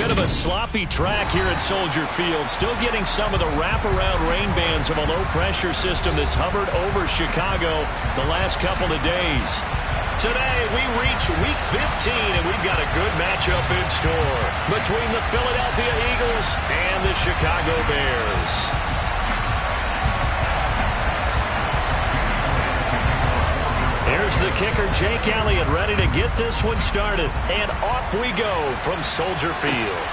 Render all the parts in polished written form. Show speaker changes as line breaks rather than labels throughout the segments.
bit of a sloppy track here at Soldier Field. Still getting some of the wraparound rain bands of a low-pressure system that's hovered over Chicago the last couple of days. Today, we reach Week 15, and we've got a good matchup in store between the Philadelphia Eagles and the Chicago Bears. Here's the kicker, Jake Elliott, ready to get this one started. And off we go from Soldier Field.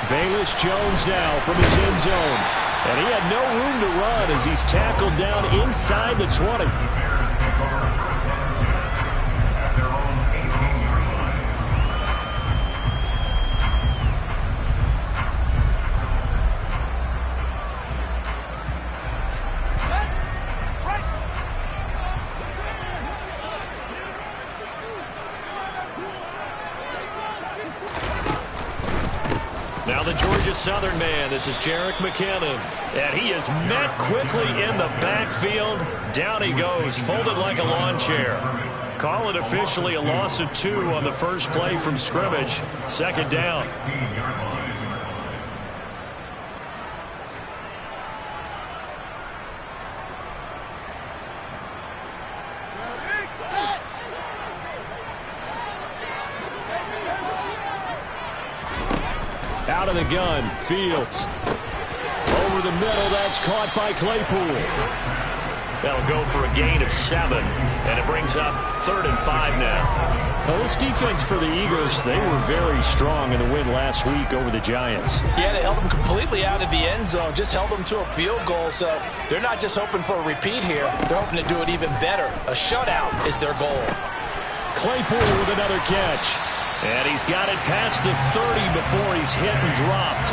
Velus Jones now from his end zone. And he had no room to run as he's tackled down inside the 20. Now the Georgia Southern man, this is Jerick McKinnon. And he is met quickly in the backfield. Down he goes, folded like a lawn chair. Call it officially a loss of 2 on the first play from scrimmage. Second down. Out of the gun, Fields. Over the middle, that's caught by Claypool. That'll go for a gain of 7, and it brings up 3rd and 5 now. Well, this defense for the Eagles, they were very strong in the win last week over the Giants.
Yeah, they held them completely out of the end zone, just held them to a field goal, so they're not just hoping for a repeat here. They're hoping to do it even better. A shutout is their goal.
Claypool with another catch. And he's got it past the 30 before he's hit and dropped.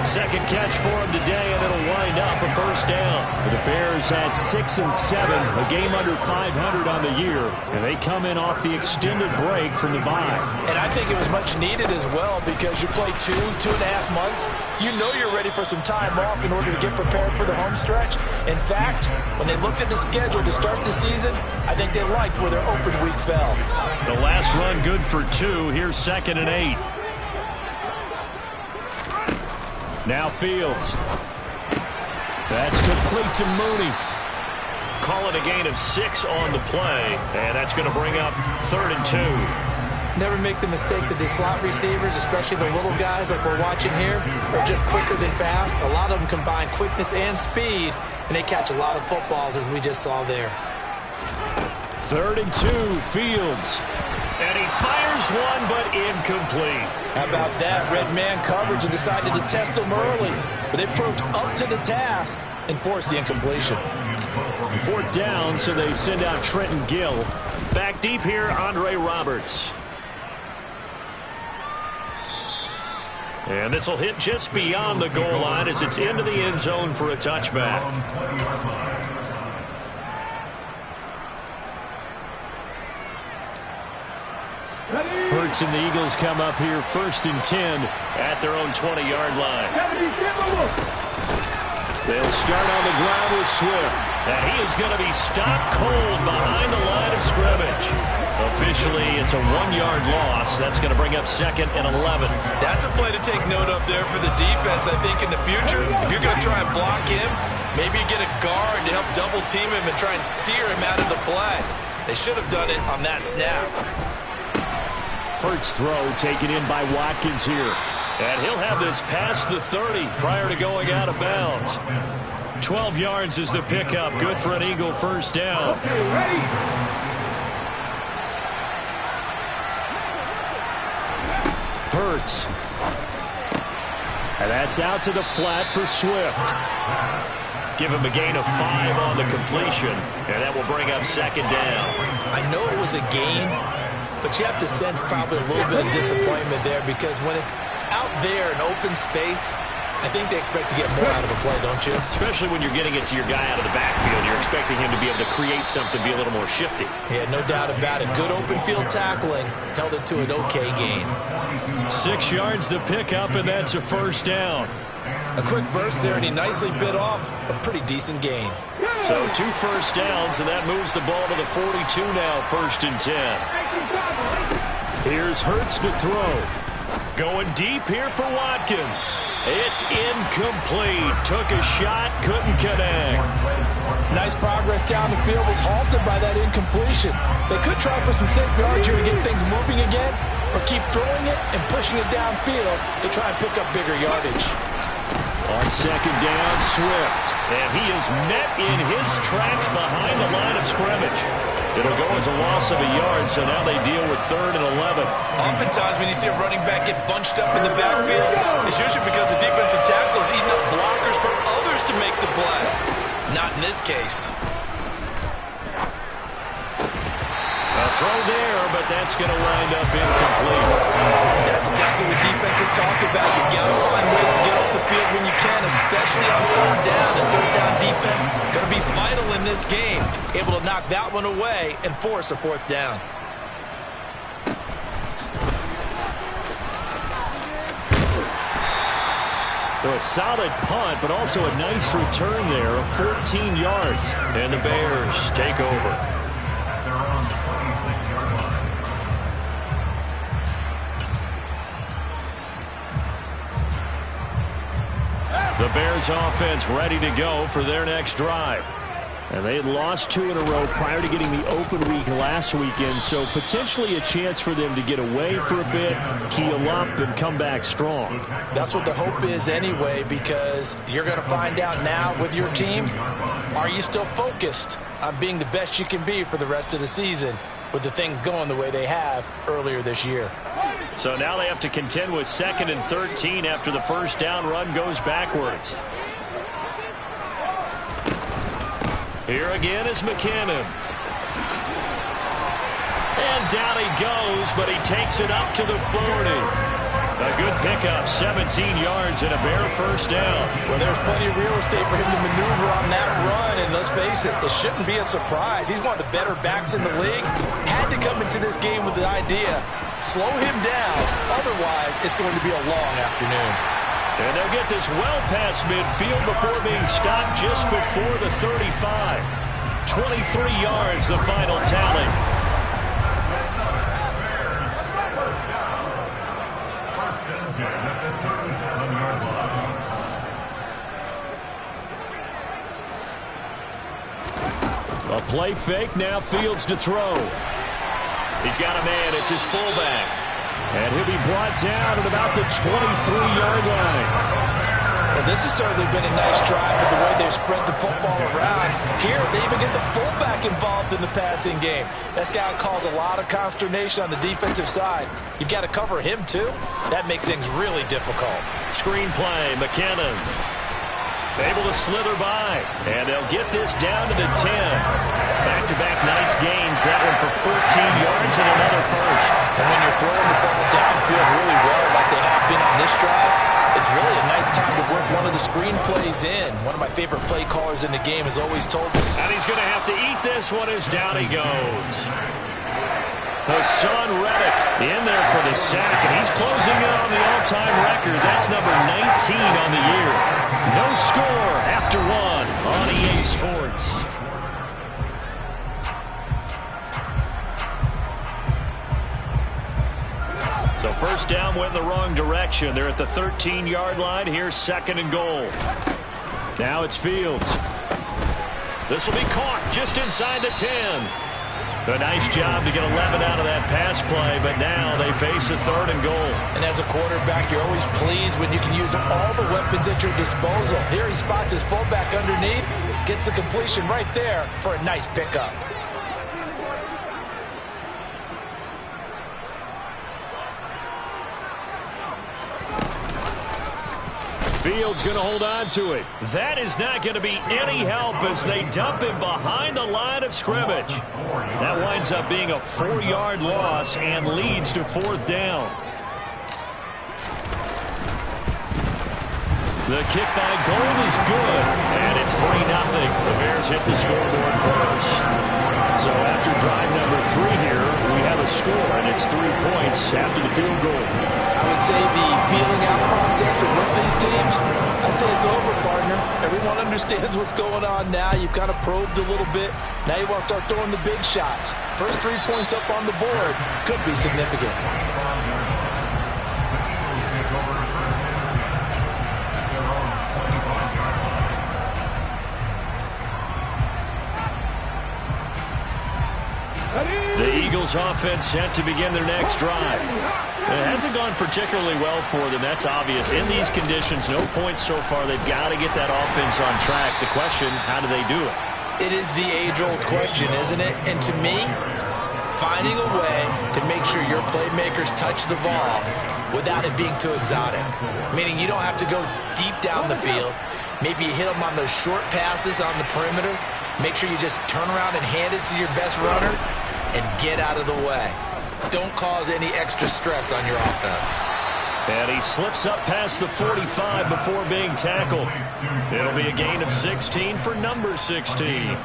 Second catch for him today, and it'll wind up a first down. The Bears had 6 and 7, a game under 500 on the year, and they come in off the extended break from the bye.
And I think it was much needed as well because you play 2.5 months. You know you're ready for some time off in order to get prepared for the home stretch. In fact, when they looked at the schedule to start the season, I think they liked where their open week fell.
The last run good for 2. Here's 2nd and 8. Now Fields. That's complete to Mooney. Call it a gain of 6 on the play, and that's going to bring up 3rd and 2.
Never make the mistake that the slot receivers, especially the little guys like we're watching here, are just quicker than fast. A lot of them combine quickness and speed, and they catch a lot of footballs, as we just saw there.
3rd and 2, Fields. And he fires one, but incomplete.
How about that? Red man coverage and decided to test them early. But they proved up to the task and forced the incompletion.
4th down, so they send out Trenton Gill. Back deep here, Andre Roberts. And this will hit just beyond the goal line as it's into the end zone for a touchback. Hurts and the Eagles come up here 1st and 10 at their own 20-yard line. They'll start on the ground with Swift. And he is going to be stopped cold behind the line of scrimmage. Officially, it's a 1-yard loss. That's going to bring up 2nd and 11.
That's a play to take note of there for the defense, I think, in the future. If you're going to try and block him, maybe you get a guard to help double-team him and try and steer him out of the play. They should have done it on that snap.
Hurts throw taken in by Watkins here. And he'll have this past the 30 prior to going out of bounds. 12 yards is the pickup. Good for an Eagle first down.
Okay, ready.
Hurts. And that's out to the flat for Swift. Give him a gain of 5 on the completion. And that will bring up 2nd down.
I know it was a gain, but you have to sense probably a little bit of disappointment there because when it's out there in open space, I think they expect to get more out of a play, don't you?
Especially when you're getting it to your guy out of the backfield. You're expecting him to be able to create something, be a little more shifty.
Yeah, no doubt about it. Good open field tackling. Held it to an okay gain.
6 yards the pickup, and that's a first down.
A quick burst there, and he nicely bit off a pretty decent gain.
So 2 first downs, and that moves the ball to the 42 now, 1st and 10. Here's Hurts to throw. Going deep here for Watkins. It's incomplete. Took a shot, couldn't connect.
Nice progress down the field, was halted by that incompletion. They could try for some safe yards here to get things moving again, or keep throwing it and pushing it downfield to try and pick up bigger yardage.
On second down, Swift. And he is met in his tracks behind the line of scrimmage. It'll go as a loss of a yard, so now they deal with 3rd and 11.
Oftentimes when you see a running back get bunched up in the backfield, it's usually because the defensive tackle is eating up blockers for others to make the play. Not in this case.
A throw there, but that's going to wind up incomplete.
That's exactly what defenses talk about. You've got to find ways to get off the field when you can, especially on 3rd down. And 3rd down defense going to be vital in this game. Able to knock that one away and force a 4th down.
So a solid punt, but also a nice return there of 14 yards. And the Bears take over. The Bears offense ready to go for their next drive. And they had lost 2 in a row prior to getting the open week last weekend, so potentially a chance for them to get away for a bit, keel up, and come back strong.
That's what the hope is anyway, because you're going to find out now with your team, are you still focused on being the best you can be for the rest of the season with the things going the way they have earlier this year?
So now they have to contend with 2nd and 13 after the first down run goes backwards. Here again is McKinnon. And down he goes, but he takes it up to the 40. A good pickup, 17 yards and a Bear first down.
Well, there's plenty of real estate for him to maneuver on that run, and let's face it, it shouldn't be a surprise. He's one of the better backs in the league. Had to come into this game with the idea, slow him down, otherwise it's going to be a long afternoon.
And they'll get this well past midfield before being stopped just before the 35. 23 yards, the final tally. A play fake, now Fields to throw. He's got a man, it's his fullback. And he'll be brought down at about the 23-yard line.
Well, this has certainly been a nice drive with the way they've spread the football around. Here, they even get the fullback involved in the passing game. That's got to cause a lot of consternation on the defensive side. You've got to cover him, too. That makes things really difficult.
Screen play, McKinnon. Able to slither by. And they'll get this down to the 10. Back-to-back nice gains. That one for 14 yards and another first.
And when you're throwing the ball downfield really well like they have been on this drive, it's really a nice time to work one of the screen plays in. One of my favorite play callers in the game has always told me.
And he's going to have to eat this one as down he goes. Hassan Reddick in there for the sack, and he's closing in on the all-time record. That's number 19 on the year. No score after 1 on EA Sports. So first down went in the wrong direction. They're at the 13-yard line. Here's 2nd and goal. Now it's Fields. This will be caught just inside the 10. A nice job to get 11 out of that pass play, but now they face a 3rd and goal.
And as a quarterback, you're always pleased when you can use all the weapons at your disposal. Here he spots his fullback underneath, gets the completion right there for a nice pickup.
Fields going to hold on to it. That is not going to be any help as they dump him behind the line of scrimmage. That winds up being a 4-yard loss and leads to 4th down. The kick by Gold is good, and it's 3-0. The Bears hit the scoreboard first. So after drive number 3 here, we have a score, and it's 3 points after the field goal.
I would say the feeling out process for both these teams, I'd say it's over, partner. Everyone understands what's going on now. You've kind of probed a little bit. Now you want to start throwing the big shots. First 3 points up on the board could be significant.
The Eagles offense set to begin their next drive. It hasn't gone particularly well for them. That's obvious. In these conditions, no points so far. They've got to get that offense on track. The question, how do they do it?
It is the age-old question, isn't it? And to me, finding a way to make sure your playmakers touch the ball without it being too exotic. Meaning you don't have to go deep down the field. Maybe you hit them on those short passes on the perimeter. Make sure you just turn around and hand it to your best runner and get out of the way. Don't cause any extra stress on your offense.
And he slips up past the 45 before being tackled. It'll be a gain of 16 for number 16.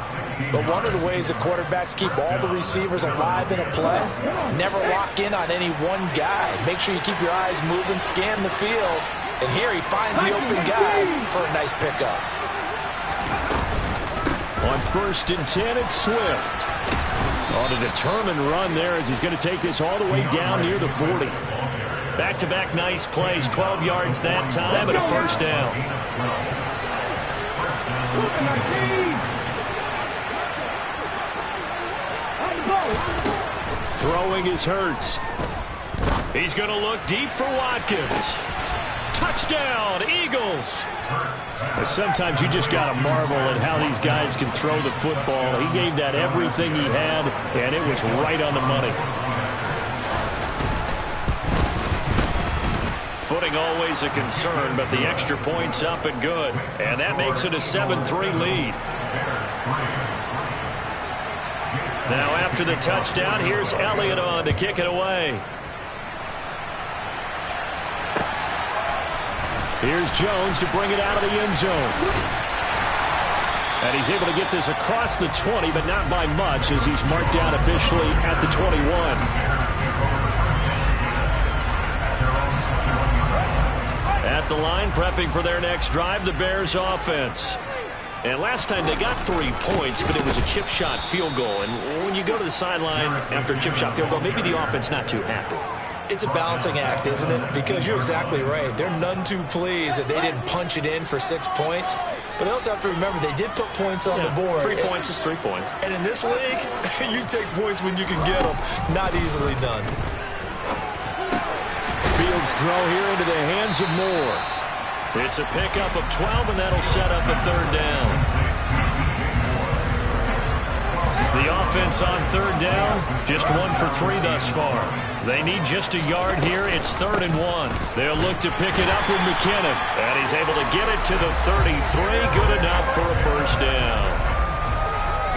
But one of the ways the quarterbacks keep all the receivers alive in a play, never lock in on any one guy. Make sure you keep your eyes moving, scan the field. And here he finds the open guy for a nice pickup.
On 1st and 10, it's Swift. On a determined run there as he's going to take this all the way down near the 40. Back-to-back nice plays, 12 yards that time and a first down. Throwing is Hurts. He's going to look deep for Watkins. Touchdown, Eagles. Sometimes you just got to marvel at how these guys can throw the football. He gave that everything he had, and it was right on the money. Footing always a concern, but the extra point's up and good. And that makes it a 7-3 lead. Now after the touchdown, here's Elliott on to kick it away. Here's Jones to bring it out of the end zone. And he's able to get this across the 20, but not by much as he's marked down officially at the 21. At the line, prepping for their next drive, the Bears offense. And last time they got 3 points, but it was a chip shot field goal. And when you go to the sideline after a chip shot field goal, maybe the offense not too happy.
It's a balancing act, isn't it? Because you're exactly right. They're none too pleased that they didn't punch it in for 6 points. But they also have to remember they did put points on the board.
3 points is 3 points.
And in this league, you take points when you can get them. Not easily done.
Fields throw here into the hands of Moore. It's a pickup of 12, and that'll set up a 3rd down. The offense on 3rd down, just 1 for 3 thus far. They need just a yard here. It's 3rd and 1. They'll look to pick it up with McKinnon. And he's able to get it to the 33. Good enough for a first down.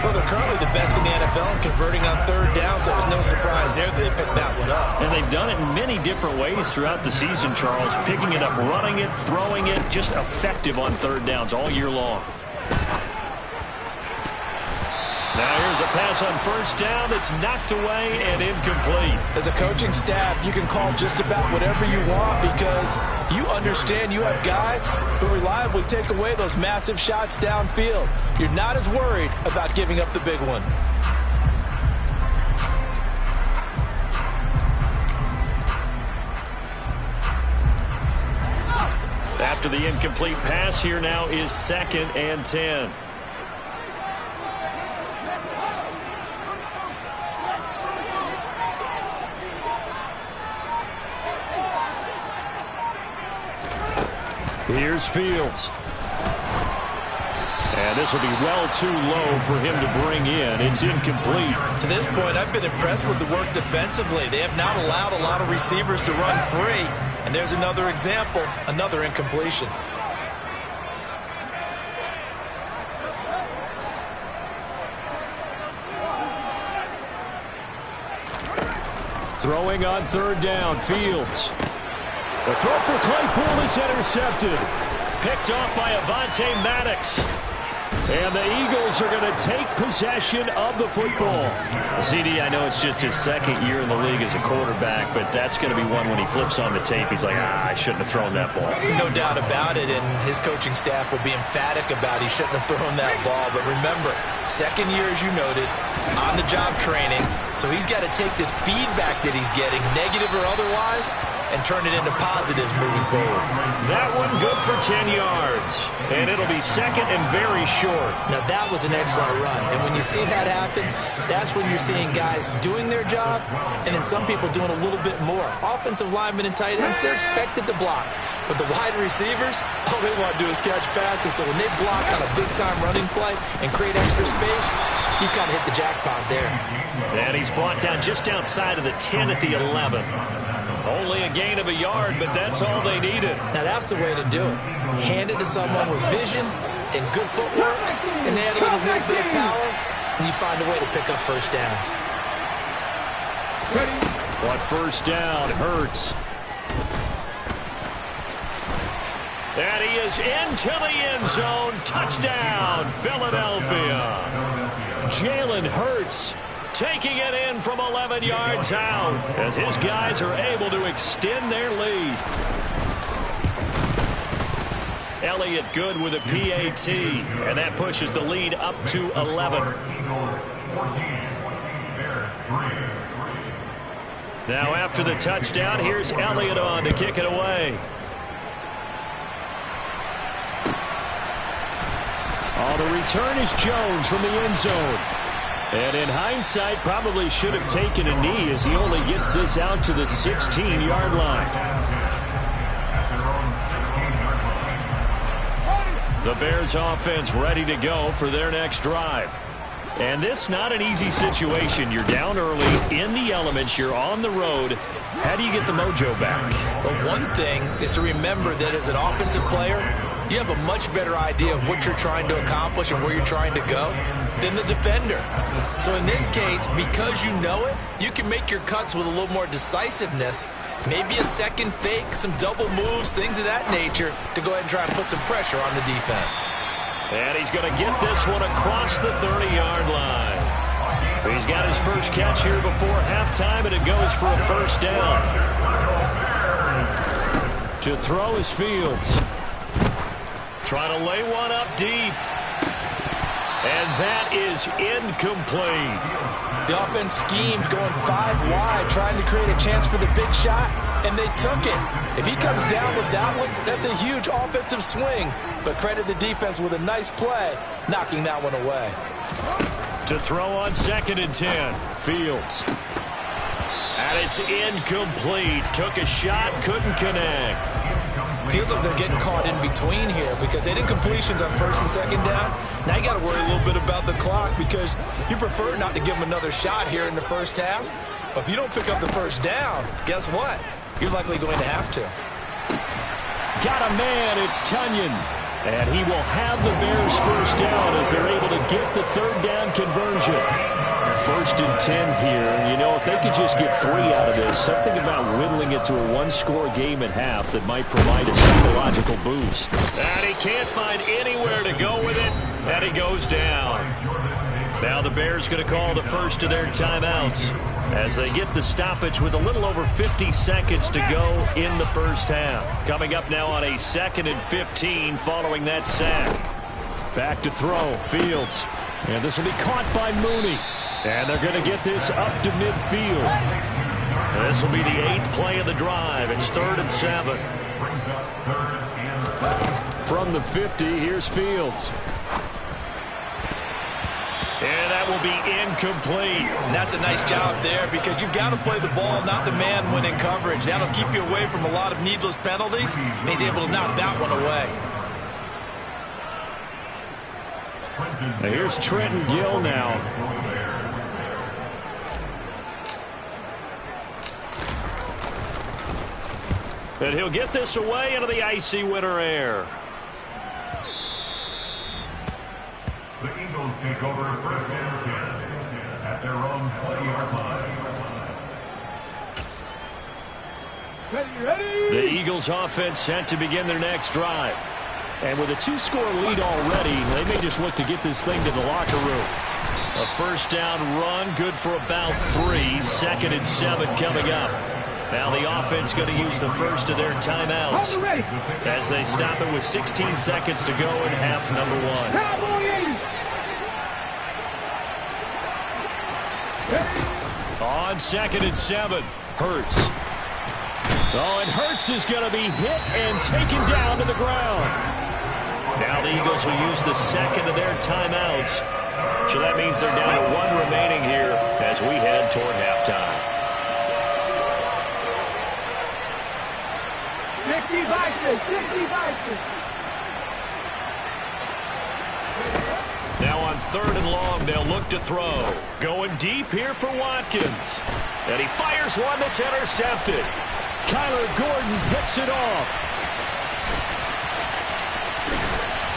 Well, they're currently the best in the NFL in converting on 3rd down, so it was no surprise there that they picked that one up.
And they've done it in many different ways throughout the season, Charles. Picking it up, running it, throwing it, just effective on 3rd downs all year long. Now here's a pass on 1st down that's knocked away and incomplete.
As a coaching staff, you can call just about whatever you want because you understand you have guys who reliably take away those massive shots downfield. You're not as worried about giving up the big one.
After the incomplete pass, here now is 2nd and 10. Here's Fields. And this will be well too low for him to bring in. It's incomplete.
To this point, I've been impressed with the work defensively. They have not allowed a lot of receivers to run free. And there's another example, another incompletion.
Throwing on 3rd down, Fields. The throw for Claypool is intercepted. Picked off by Avonte Maddox. And the Eagles are going to take possession of the football. CD, I know it's just his 2nd year in the league as a quarterback, but that's going to be one when he flips on the tape. He's like, I shouldn't have thrown that ball.
No doubt about it, and his coaching staff will be emphatic about he shouldn't have thrown that ball. But remember, 2nd year, as you noted, on-the-job training. So he's got to take this feedback that he's getting, negative or otherwise, and turn it into positives moving forward.
That one good for 10 yards. And it'll be 2nd and very short.
forward. Now, that was an excellent run. And when you see that happen, that's when you're seeing guys doing their job and then some people doing a little bit more. Offensive linemen and tight ends, they're expected to block. But the wide receivers, all they want to do is catch passes. So when they block on a big-time running play and create extra space, you've kind of hit the jackpot there.
And he's brought down just outside of the 10 at the 11. Only a gain of a yard, but that's all they needed.
Now that's the way to do it. Hand it to someone with vision and good footwork, and add a little bit of power, and you find a way to pick up first downs.
What first down hurts. And he is into the end zone. Touchdown, Philadelphia. Jalen Hurts taking it in from 11 yards out as his guys are able to extend their lead. Elliott good with a PAT, and that pushes the lead up to 11. Now after the touchdown, here's Elliott on to kick it away. Oh, the return is Jones from the end zone. And in hindsight, probably should have taken a knee as he only gets this out to the 16-yard line. The Bears offense ready to go for their next drive. And this not an easy situation. You're down early, in the elements, you're on the road. How do you get the mojo back?
Well, one thing is to remember that as an offensive player, you have a much better idea of what you're trying to accomplish and where you're trying to go than the defender. So in this case, because you know it, you can make your cuts with a little more decisiveness. Maybe a second fake, some double moves, things of that nature to go ahead and try and put some pressure on the defense.
And he's going to get this one across the 30-yard line. He's got his first catch here before halftime, and it goes for a first down. To throw is Fields. Trying to lay one up deep. And that is incomplete.
The offense schemed going 5 wide, trying to create a chance for the big shot, and they took it. If he comes down with that one, that's a huge offensive swing. But credit the defense with a nice play, knocking that one away.
To throw on 2nd and 10, Fields. And it's incomplete. Took a shot, couldn't connect.
Feels like they're getting caught in between here because they did incompletions on 1st and 2nd down. Now you got to worry a little bit about the clock because you prefer not to give them another shot here in the first half. But if you don't pick up the first down, guess what? You're likely going to have to.
Got a man, it's Tunyon. And he will have the Bears first down as they're able to get the 3rd down conversion. 1st and 10 here. You know, if they could just get 3 out of this, something about whittling it to a 1-score game at half that might provide a psychological boost. And he can't find anywhere to go with it, and he goes down. Now the Bears going to call the first of their timeouts as they get the stoppage with a little over 50 seconds to go in the first half. Coming up now on a 2nd and 15 following that sack. Back to throw, Fields. And this will be caught by Mooney. And they're going to get this up to midfield. This will be the 8th play of the drive. It's 3rd and 7. From the 50, here's Fields. And that will be incomplete.
And that's a nice job there because you've got to play the ball, not the man when in coverage. That'll keep you away from a lot of needless penalties, and he's able to knock that one away.
Now here's Trenton Gill now. And he'll get this away into the icy winter air.
The Eagles take over 1st and 10 at their own 20-yard line. Ready.
The Eagles offense set to begin their next drive. And with a 2-score lead already, they may just look to get this thing to the locker room. A first down run, good for about 3. 2nd and 7 coming up. Now the offense going to use the first of their timeouts as they stop it with 16 seconds to go in half number 1. On 2nd and 7, Hurts. Oh, and Hurts is going to be hit and taken down to the ground. Now the Eagles will use the second of their timeouts. So that means they're down to 1 remaining here as we head toward halftime.
50 Vikings, 50 Vikings.
Now on 3rd and long, they'll look to throw. Going deep here for Watkins. And he fires one that's intercepted. Kyler Gordon picks it off.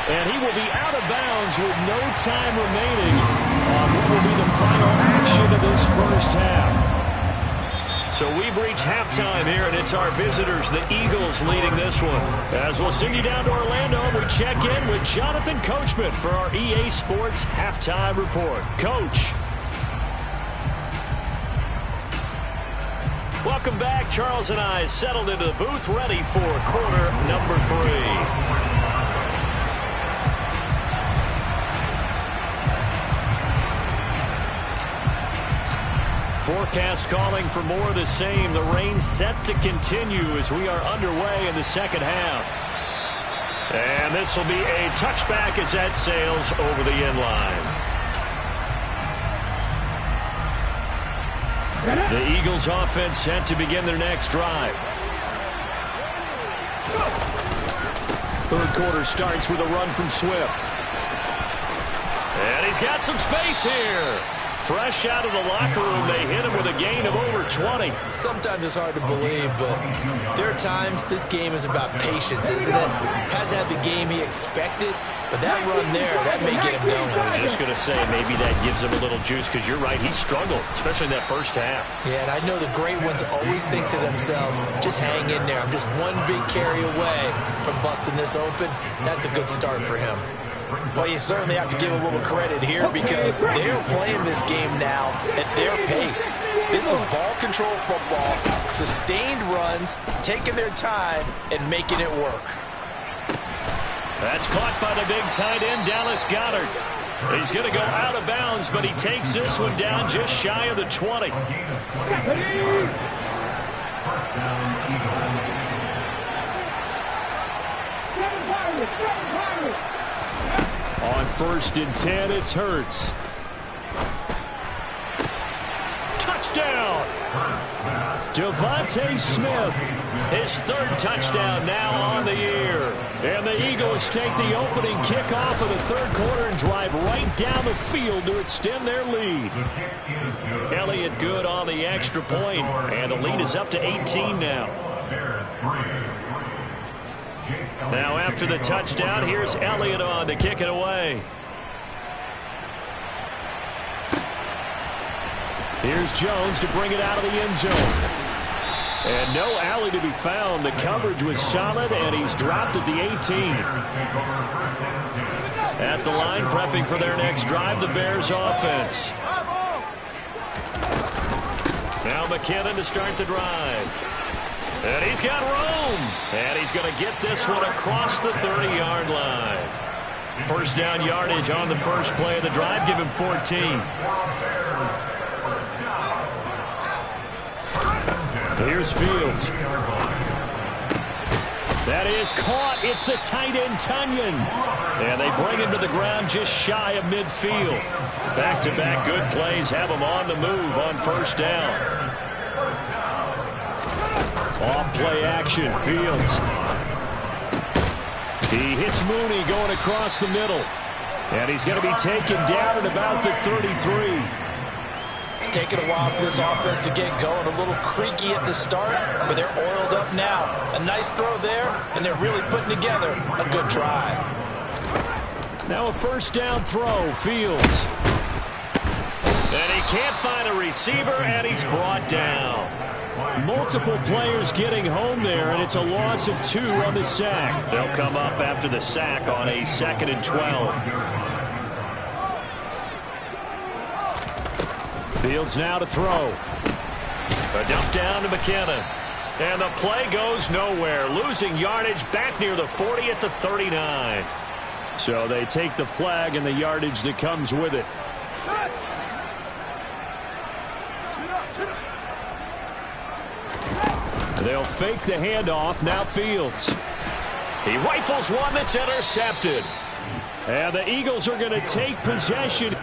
And he will be out of bounds with no time remaining on what will be the final action of this first half. So we've reached halftime here, and it's our visitors, the Eagles, leading this one. As we'll send you down to Orlando, and we check in with Jonathan Coachman for our EA Sports Halftime Report. Coach. Welcome back. Charles and I settled into the booth, ready for quarter number 3. Forecast calling for more of the same. The rain set to continue as we are underway in the second half. And this will be a touchback as that sails over the end line. The Eagles offense set to begin their next drive. Third quarter starts with a run from Swift. And he's got some space here. Fresh out of the locker room, they hit him with a gain of over 20.
Sometimes it's hard to believe, but there are times this game is about patience, isn't it? Hasn't had the game he expected, but that run there, that may get him going.
I was just going to say, maybe that gives him a little juice, because you're right, he struggled, especially in that first half.
Yeah, and I know the great ones always think to themselves, just hang in there. I'm just one big carry away from busting this open. That's a good start for him.
Well, you certainly have to give a little credit here because they're playing this game now at their pace. This is ball control football, sustained runs, taking their time, and making it work.
That's caught by the big tight end, Dallas Goedert. He's going to go out of bounds, but he takes this one down just shy of the 20. On 1st and 10, it's Hurts. Touchdown! Devontae Smith, his 3rd touchdown now on the year. And the Eagles take the opening kickoff of the 3rd quarter and drive right down the field to extend their lead. Elliott good on the extra point, and the lead is up to 18 now. Now after the touchdown, here's Elliott on to kick it away. Here's Jones to bring it out of the end zone. And no alley to be found. The coverage was solid, and he's dropped at the 18. At the line, prepping for their next drive, the Bears offense. Now McKinnon to start the drive. And he's got room. And he's going to get this one across the 30-yard line. First down yardage on the first play of the drive. Give him 14. Here's Fields. That is caught. It's the tight end, Tunyon. And they bring him to the ground just shy of midfield. Back-to-back good plays have him on the move on first down. Off play action, Fields. He hits Mooney going across the middle. And he's going to be taken down at about the 33.
It's taken a while for this offense to get going. A little creaky at the start, but they're oiled up now. A nice throw there, and they're really putting together a good drive.
Now a first down throw, Fields. And he can't find a receiver, and he's brought down. Multiple players getting home there, and it's a loss of 2 on the sack. They'll come up after the sack on a 2nd and 12. Fields now to throw. A dump down to McKinnon. And the play goes nowhere. Losing yardage back near the 40 at the 39. So they take the flag and the yardage that comes with it. They'll fake the handoff. Now Fields. He rifles one that's intercepted. And the Eagles are going to take possession.